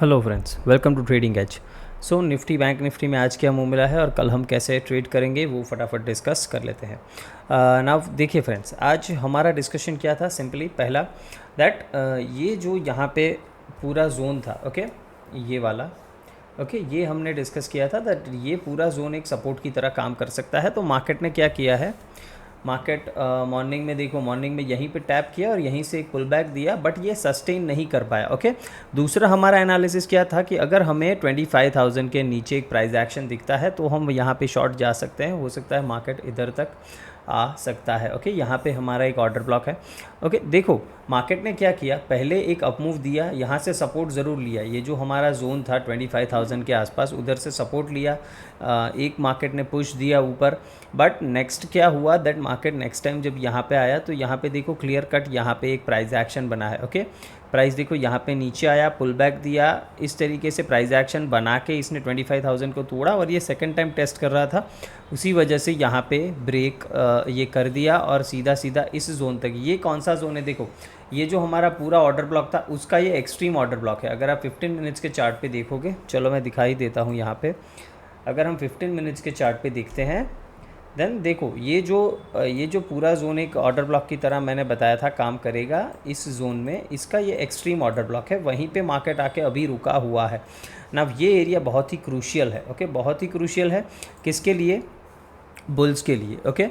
Hello friends, welcome to trading edge. So Nifty bank Nifty में आज क्या मुँह मिला है और कल हम कैसे ट्रेड करेंगे वो फटाफट डिस्कस कर लेते हैं। नाउ देखिए फ्रेंड्स, आज हमारा डिस्कशन क्या था। सिंपली पहला दैट ये जो यहाँ पे पूरा जोन था, ओके, ये वाला, ओके, ये हमने डिस्कस किया था दैट ये पूरा जोन एक सपोर्ट की तरह काम कर सकता है। तो मार्केट ने क्या किया है, मार्केट मॉर्निंग में देखो, मॉर्निंग में यहीं पे टैप किया और यहीं से एक पुल बैक दिया, बट ये सस्टेन नहीं कर पाया। ओके, दूसरा हमारा एनालिसिस क्या था कि अगर हमें 25,000 के नीचे एक प्राइस एक्शन दिखता है तो हम यहाँ पे शॉर्ट जा सकते हैं, हो सकता है मार्केट इधर तक आ सकता है। ओके, यहाँ पे हमारा एक ऑर्डर ब्लॉक है। ओके, देखो मार्केट ने क्या किया, पहले एक अपमूव दिया, यहाँ से सपोर्ट ज़रूर लिया, ये जो हमारा जोन था 25,000 के आसपास, उधर से सपोर्ट लिया, एक मार्केट ने पुश दिया ऊपर। बट नेक्स्ट क्या हुआ दैट मार्केट नेक्स्ट टाइम जब यहाँ पे आया तो यहाँ पे देखो क्लियर कट यहाँ पे एक प्राइस एक्शन बना है। ओके, प्राइस देखो यहाँ पे नीचे आया, पुल बैक दिया, इस तरीके से प्राइस एक्शन बना के इसने 25,000 को तोड़ा और ये सेकंड टाइम टेस्ट कर रहा था, उसी वजह से यहाँ पे ब्रेक ये कर दिया और सीधा सीधा इस जोन तक। ये कौन सा जोन है, देखो ये जो हमारा पूरा ऑर्डर ब्लॉक था उसका ये एक्सट्रीम ऑर्डर ब्लॉक है। अगर आप 15 मिनट्स के चार्ट पे देखोगे, चलो मैं दिखाई देता हूँ यहाँ पे, अगर हम 15 मिनट्स के चार्ट पे देखते हैं देन देखो ये जो पूरा जोन एक ऑर्डर ब्लॉक की तरह मैंने बताया था काम करेगा इस जोन में, इसका ये एक्सट्रीम ऑर्डर ब्लॉक है, वहीं पे मार्केट आके अभी रुका हुआ है ना। ये एरिया बहुत ही क्रूशियल है। ओके, बहुत ही क्रूशियल है किसके लिए, बुल्स के लिए। ओके,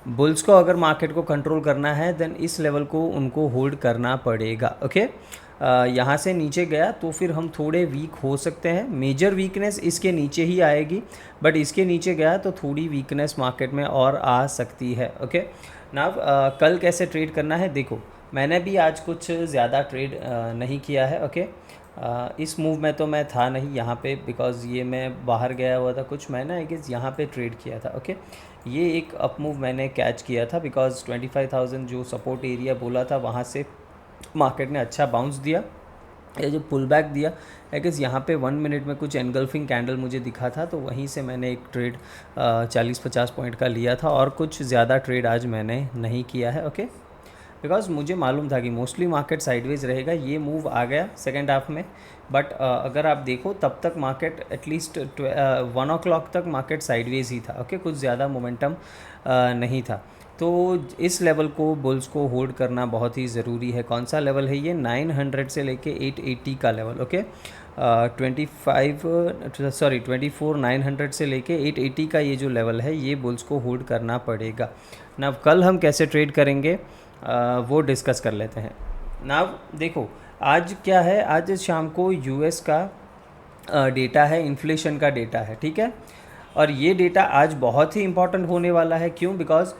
बुल्स को अगर मार्केट को कंट्रोल करना है देन इस लेवल को उनको होल्ड करना पड़ेगा। ओके, यहाँ से नीचे गया तो फिर हम थोड़े वीक हो सकते हैं, मेजर वीकनेस इसके नीचे ही आएगी, बट इसके नीचे गया तो थोड़ी वीकनेस मार्केट में और आ सकती है। ओके, ना कल कैसे ट्रेड करना है, देखो मैंने भी आज कुछ ज़्यादा ट्रेड नहीं किया है। ओके, इस मूव में तो मैं था नहीं यहाँ पे, बिकॉज़ ये मैं बाहर गया हुआ था कुछ, मैंने आई गेस यहाँ पे ट्रेड किया था। ओके, ये एक अप मूव मैंने कैच किया था बिकॉज़ 25,000 जो सपोर्ट एरिया बोला था वहाँ से मार्केट ने अच्छा बाउंस दिया, ये जो पुल बैक दिया आई गेस यहाँ पे 1 मिनट में कुछ एनगल्फिंग कैंडल मुझे दिखा था, तो वहीं से मैंने एक ट्रेड 40-50 पॉइंट का लिया था और कुछ ज़्यादा ट्रेड आज मैंने नहीं किया है। ओके, बिकॉज मुझे मालूम था कि मोस्टली मार्केट साइडवेज रहेगा, ये मूव आ गया सेकेंड हाफ में, बट अगर आप देखो तब तक मार्केट एटलीस्ट 1 o'clock तक मार्केट साइडवेज ही था। ओके, कुछ ज़्यादा मोमेंटम नहीं था, तो इस लेवल को बुल्स को होल्ड करना बहुत ही ज़रूरी है। कौन सा लेवल है ये, 900 से लेके 880 का लेवल। ओके, 24,900 से लेके 880 का ये जो लेवल है ये बुल्स को होल्ड करना पड़ेगा ना। कल हम कैसे ट्रेड करेंगे वो डिस्कस कर लेते हैं ना। देखो आज क्या है, आज शाम को यूएस का डेटा है, इन्फ्लेशन का डेटा है, ठीक है, और ये डेटा आज बहुत ही इंपॉर्टेंट होने वाला है। क्यों, बिकॉज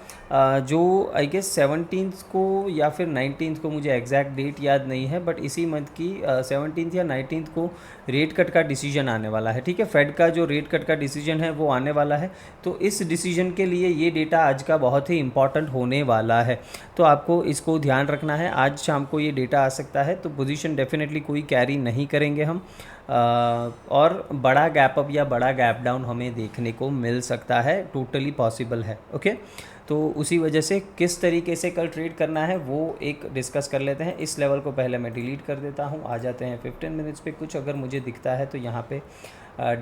जो आई गेस 17th को या फिर 19th को, मुझे एग्जैक्ट डेट याद नहीं है, बट इसी मंथ की 17th या 19th को रेट कट का डिसीजन आने वाला है। ठीक है, फेड का जो रेट कट का डिसीजन है वो आने वाला है, तो इस डिसीजन के लिए ये डेटा आज का बहुत ही इंपॉर्टेंट होने वाला है, तो आपको इसको ध्यान रखना है। आज शाम को ये डेटा आ सकता है, तो पोजीशन डेफिनेटली कोई कैरी नहीं करेंगे हम, और बड़ा गैप अप या बड़ा गैप डाउन हमें देखने को मिल सकता है, टोटली पॉसिबल है। ओके, तो उसी वजह से किस तरीके से कल ट्रेड करना है वो एक डिस्कस कर लेते हैं। इस लेवल को पहले मैं डिलीट कर देता हूँ, आ जाते हैं 15 मिनट्स पे। कुछ अगर मुझे दिखता है तो यहाँ पे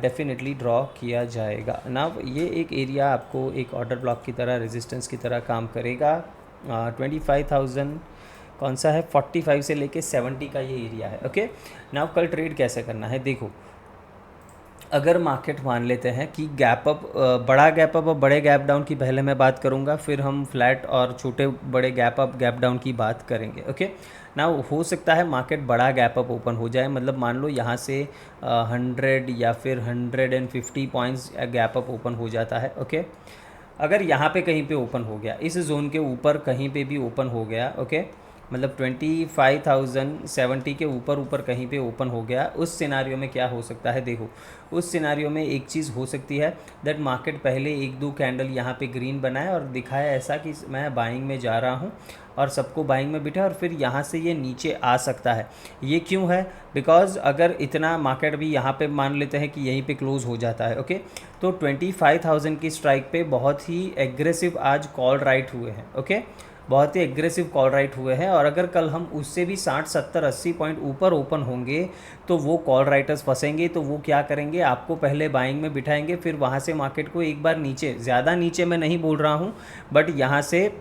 डेफिनेटली ड्रॉ किया जाएगा ना। ये एक एरिया आपको एक ऑर्डर ब्लॉक की तरह, रेजिस्टेंस की तरह काम करेगा। 25,000 कौन सा है, 45 से लेके 70 का ये एरिया है। ओके, नाउ कल ट्रेड कैसे करना है, देखो अगर मार्केट मान लेते हैं कि गैप अप, बड़ा गैप अप और बड़े गैप डाउन की पहले मैं बात करूंगा, फिर हम फ्लैट और छोटे बड़े गैप अप गैप डाउन की बात करेंगे। ओके, ना हो सकता है मार्केट बड़ा गैप अप ओपन हो जाए, मतलब मान लो यहाँ से 100 या फिर 150 पॉइंट्स गैप अप ओपन हो जाता है। ओके, अगर यहाँ पे कहीं पे ओपन हो गया, इस जोन के ऊपर कहीं पे भी ओपन हो गया, ओके, मतलब 25,070 के ऊपर कहीं पे ओपन हो गया, उस सिनारियो में क्या हो सकता है, देखो उस सिनारियो में एक चीज़ हो सकती है दैट मार्केट पहले 1-2 कैंडल यहाँ पे ग्रीन बनाए और दिखाया ऐसा कि मैं बाइंग में जा रहा हूँ और सबको बाइंग में बिठा, और फिर यहाँ से ये नीचे आ सकता है। ये क्यों है, बिकॉज अगर इतना मार्केट भी यहाँ पे मान लेते हैं कि यहीं पे क्लोज हो जाता है, ओके, तो 25,000 की स्ट्राइक पे बहुत ही एग्रेसिव आज कॉल राइट हुए हैं। ओके, बहुत ही एग्रेसिव कॉल राइट हुए हैं, और अगर कल हम उससे भी 60 70 80 पॉइंट ऊपर ओपन होंगे तो वो कॉल राइटर्स फंसेंगे। तो वो क्या करेंगे, आपको पहले बाइंग में बिठाएंगे, फिर वहाँ से मार्केट को एक बार नीचे, ज़्यादा नीचे मैं नहीं बोल रहा हूँ, बट यहाँ से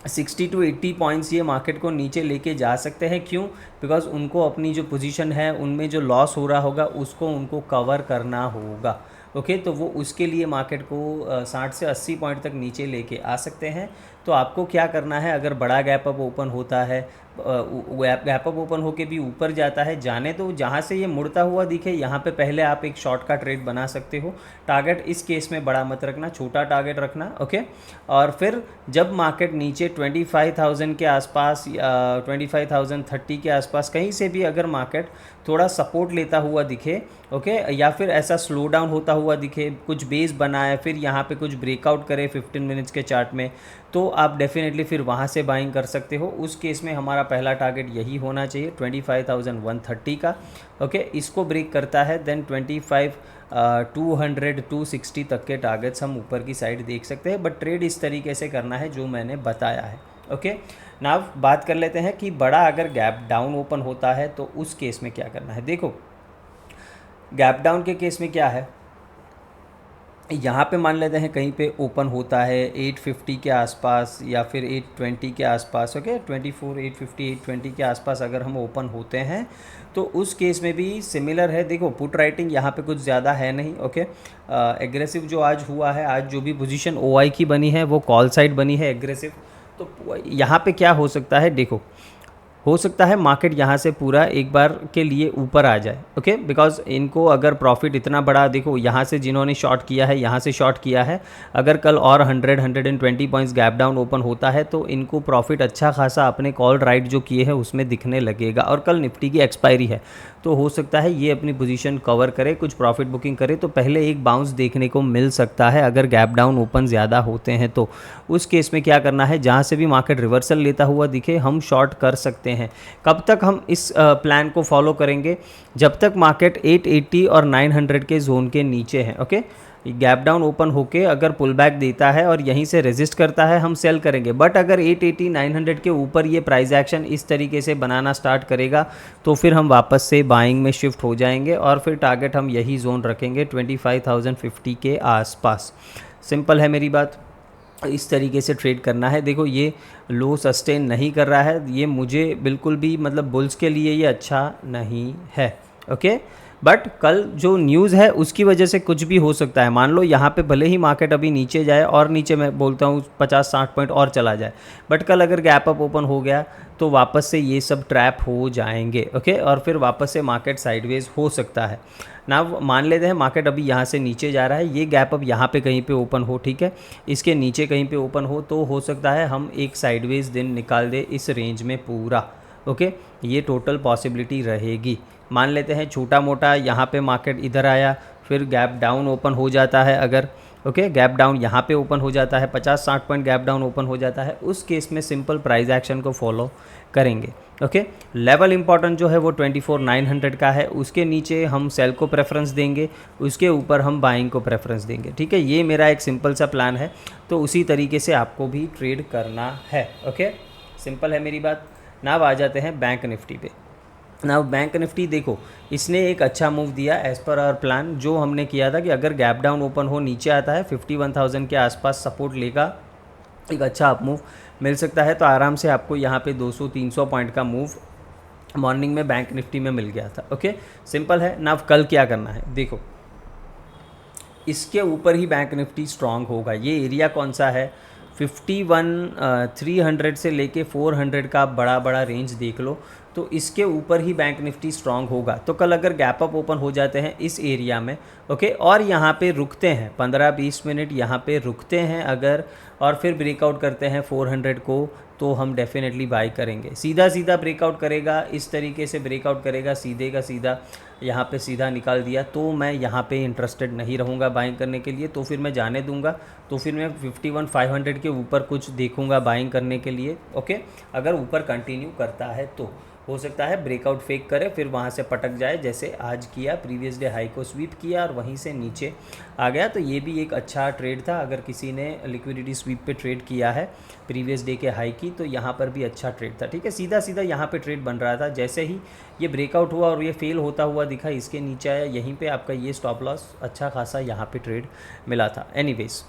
60 टू 80 पॉइंट्स ये मार्केट को नीचे लेके जा सकते हैं। क्यों? बिकॉज उनको अपनी जो पोजीशन है उनमें जो लॉस हो रहा होगा उसको उनको कवर करना होगा। ओके, तो वो उसके लिए मार्केट को 60 से 80 पॉइंट तक नीचे लेके आ सकते हैं। तो आपको क्या करना है, अगर बड़ा गैप अप ओपन होता है, गैप अप ओपन होके भी ऊपर जाता है, जाने तो जहाँ से ये मुड़ता हुआ दिखे यहाँ पे पहले आप एक शॉर्ट का ट्रेड बना सकते हो। टारगेट इस केस में बड़ा मत रखना, छोटा टारगेट रखना। ओके, और फिर जब मार्केट नीचे 25,000 के आसपास, 25,030 के आसपास कहीं से भी अगर मार्केट थोड़ा सपोर्ट लेता हुआ दिखे, ओके, या फिर ऐसा स्लो डाउन होता हुआ दिखे, कुछ बेस बनाए, फिर यहाँ पे कुछ ब्रेकआउट करे 15 मिनट्स के चार्ट में, तो आप डेफिनेटली फिर वहाँ से बाइंग कर सकते हो। उस केस में हमारा पहला टारगेट यही होना चाहिए 25,130 का। ओके, इसको ब्रेक करता है देन 25,200 260 तक के टारगेट्स हम ऊपर की साइड देख सकते हैं, बट ट्रेड इस तरीके से करना है जो मैंने बताया है। ओके, नाउ बात कर लेते हैं कि बड़ा अगर गैप डाउन ओपन होता है तो उस केस में क्या करना है। देखो, गैप डाउन के केस में क्या है, यहाँ पे मान लेते हैं कहीं पे ओपन होता है 850 के आसपास या फिर 820 के आसपास। ओके, 24 850 820 के आसपास अगर हम ओपन होते हैं तो उस केस में भी सिमिलर है। देखो, पुट राइटिंग यहाँ पे कुछ ज़्यादा है नहीं। ओके, एग्रेसिव जो आज हुआ है, आज जो भी पोजीशन ओआई की बनी है वो कॉल साइड बनी है एग्रेसिव। तो यहाँ पे क्या हो सकता है, देखो, हो सकता है मार्केट यहाँ से पूरा एक बार के लिए ऊपर आ जाए। ओके, बिकॉज इनको अगर प्रॉफिट इतना बड़ा, देखो यहाँ से जिन्होंने शॉर्ट किया है, यहाँ से शॉर्ट किया है, अगर कल और 100-120 पॉइंट्स गैप डाउन ओपन होता है तो इनको प्रॉफिट अच्छा खासा अपने कॉल राइट जो किए हैं उसमें दिखने लगेगा। और कल निफ्टी की एक्सपायरी है, तो हो सकता है ये अपनी पोजीशन कवर करे, कुछ प्रॉफिट बुकिंग करे, तो पहले एक बाउंस देखने को मिल सकता है अगर गैप डाउन ओपन ज़्यादा होते हैं। तो उस केस में क्या करना है, जहाँ से भी मार्केट रिवर्सल लेता हुआ दिखे हम शॉर्ट कर सकते हैं। कब तक हम इस प्लान को फॉलो करेंगे, जब तक मार्केट 880 और 900 के जोन के नीचे है। ओके, गैप डाउन ओपन होके अगर पुल बैक देता है और यहीं से रेजिस्ट करता है हम सेल करेंगे, बट अगर 880 900 के ऊपर ये प्राइस एक्शन इस तरीके से बनाना स्टार्ट करेगा तो फिर हम वापस से बाइंग में शिफ्ट हो जाएंगे और फिर टारगेट हम यही जोन रखेंगे 25,050 के आसपास। सिंपल है मेरी बात, इस तरीके से ट्रेड करना है। देखो, ये लो सस्टेन नहीं कर रहा है, ये मुझे बिल्कुल भी, मतलब बुल्स के लिए ये अच्छा नहीं है। ओके, बट कल जो न्यूज़ है उसकी वजह से कुछ भी हो सकता है। मान लो यहाँ पे भले ही मार्केट अभी नीचे जाए, और नीचे मैं बोलता हूँ 50-60 पॉइंट और चला जाए, बट कल अगर गैप अप ओपन हो गया तो वापस से ये सब ट्रैप हो जाएंगे। ओके, और फिर वापस से मार्केट साइडवेज हो सकता है ना। मान लेते हैं मार्केट अभी यहाँ से नीचे जा रहा है, ये गैप अप यहाँ पे कहीं पे ओपन हो, ठीक है, इसके नीचे कहीं पे ओपन हो, तो हो सकता है हम एक साइडवेज दिन निकाल दे इस रेंज में पूरा। ओके, ये टोटल पॉसिबिलिटी रहेगी। मान लेते हैं छोटा मोटा यहाँ पे मार्केट इधर आया, फिर गैप डाउन ओपन हो जाता है अगर, ओके, गैप डाउन यहाँ पे ओपन हो जाता है, 50-60 पॉइंट गैप डाउन ओपन हो जाता है, उस केस में सिंपल प्राइस एक्शन को फॉलो करेंगे। ओके, लेवल इंपॉर्टेंट जो है वो 24,900 का है, उसके नीचे हम सेल को प्रेफरेंस देंगे, उसके ऊपर हम बाइंग को प्रेफरेंस देंगे। ठीक है, ये मेरा एक सिंपल सा प्लान है, तो उसी तरीके से आपको भी ट्रेड करना है। ओके, सिंपल है मेरी बात। नाउ आ जाते हैं बैंक निफ्टी पे। नाउ बैंक निफ्टी देखो, इसने एक अच्छा मूव दिया एज़ पर आवर प्लान, जो हमने किया था कि अगर गैप डाउन ओपन हो, नीचे आता है 51,000 के आसपास सपोर्ट लेगा, एक अच्छा अप मूव मिल सकता है। तो आराम से आपको यहाँ पे 200-300 पॉइंट का मूव मॉर्निंग में बैंक निफ्टी में मिल गया था। ओके, सिंपल है ना। कल क्या करना है, देखो, इसके ऊपर ही बैंक निफ्टी स्ट्रांग होगा। ये एरिया कौन सा है, 51,300 से लेके 400 का बड़ा बड़ा रेंज देख लो, तो इसके ऊपर ही बैंक निफ्टी स्ट्रांग होगा। तो कल अगर गैप अप ओपन हो जाते हैं इस एरिया में, ओके, और यहाँ पे रुकते हैं 15-20 मिनट, यहाँ पे रुकते हैं अगर, और फिर ब्रेकआउट करते हैं 400 को, तो हम डेफिनेटली बाई करेंगे। सीधा सीधा ब्रेकआउट करेगा, इस तरीके से ब्रेकआउट करेगा सीधे का सीधा, यहाँ पे सीधा निकाल दिया, तो मैं यहाँ पे इंटरेस्टेड नहीं रहूँगा बाइंग करने के लिए, तो फिर मैं जाने दूंगा। तो फिर मैं 51,500 के ऊपर कुछ देखूँगा बाइंग करने के लिए। ओके, अगर ऊपर कंटिन्यू करता है तो हो सकता है ब्रेकआउट फेक करे फिर वहाँ से पटक जाए, जैसे आज किया, प्रीवियस डे हाई को स्वीप किया और वहीं से नीचे आ गया। तो ये भी एक अच्छा ट्रेड था, अगर किसी ने लिक्विडिटी स्वीप पे ट्रेड किया है प्रीवियस डे के हाई की, तो यहाँ पर भी अच्छा ट्रेड था। ठीक है, सीधा सीधा यहाँ पे ट्रेड बन रहा था। जैसे ही ये ब्रेकआउट हुआ और ये फेल होता हुआ दिखा, इसके नीचे आया, यहीं पे आपका ये स्टॉप लॉस अच्छा खासा यहाँ पे ट्रेड मिला था। एनीवेज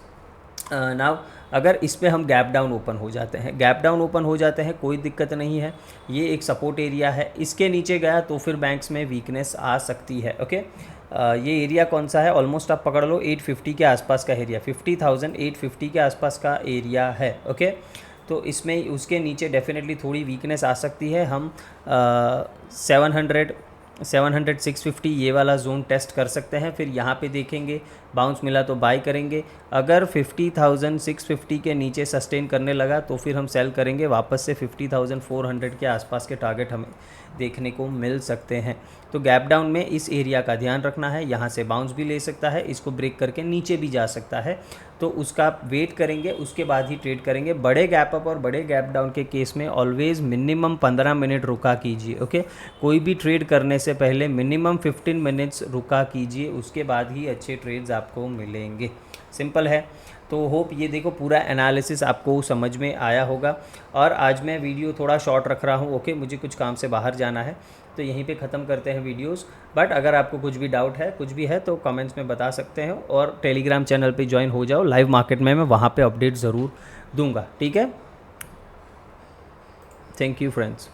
नाउ अगर इस पे हम गैप डाउन ओपन हो जाते हैं, गैप डाउन ओपन हो जाते हैं, कोई दिक्कत नहीं है, ये एक सपोर्ट एरिया है, इसके नीचे गया तो फिर बैंक्स में वीकनेस आ सकती है। ओके, ये एरिया कौन सा है, ऑलमोस्ट आप पकड़ लो 850 के आसपास का एरिया, 50,850 के आसपास का एरिया है। ओके, तो इसमें उसके नीचे डेफिनेटली थोड़ी वीकनेस आ सकती है। हम 700 650 ये वाला जोन टेस्ट कर सकते हैं, फिर यहाँ पे देखेंगे बाउंस मिला तो बाय करेंगे। अगर 50,650 के नीचे सस्टेन करने लगा तो फिर हम सेल करेंगे, वापस से 50,400 के आसपास के टारगेट हमें देखने को मिल सकते हैं। तो गैप डाउन में इस एरिया का ध्यान रखना है, यहाँ से बाउंस भी ले सकता है, इसको ब्रेक करके नीचे भी जा सकता है, तो उसका वेट करेंगे, उसके बाद ही ट्रेड करेंगे। बड़े गैप अप और बड़े गैप डाउन के केस में ऑलवेज मिनिमम 15 मिनट रुका कीजिए। ओके, कोई भी ट्रेड करने से पहले मिनिमम 15 मिनट्स रुका कीजिए, उसके बाद ही अच्छे ट्रेड्स आपको मिलेंगे। सिंपल है। तो होप ये देखो पूरा एनालिसिस आपको समझ में आया होगा। और आज मैं वीडियो थोड़ा शॉर्ट रख रहा हूँ। ओके, मुझे कुछ काम से बाहर जाना है, तो यहीं पे ख़त्म करते हैं वीडियोस। बट अगर आपको कुछ भी डाउट है, कुछ भी है, तो कमेंट्स में बता सकते हैं, और टेलीग्राम चैनल पे ज्वाइन हो जाओ, लाइव मार्केट में मैं वहाँ पे अपडेट ज़रूर दूंगा। ठीक है, थैंक यू फ्रेंड्स।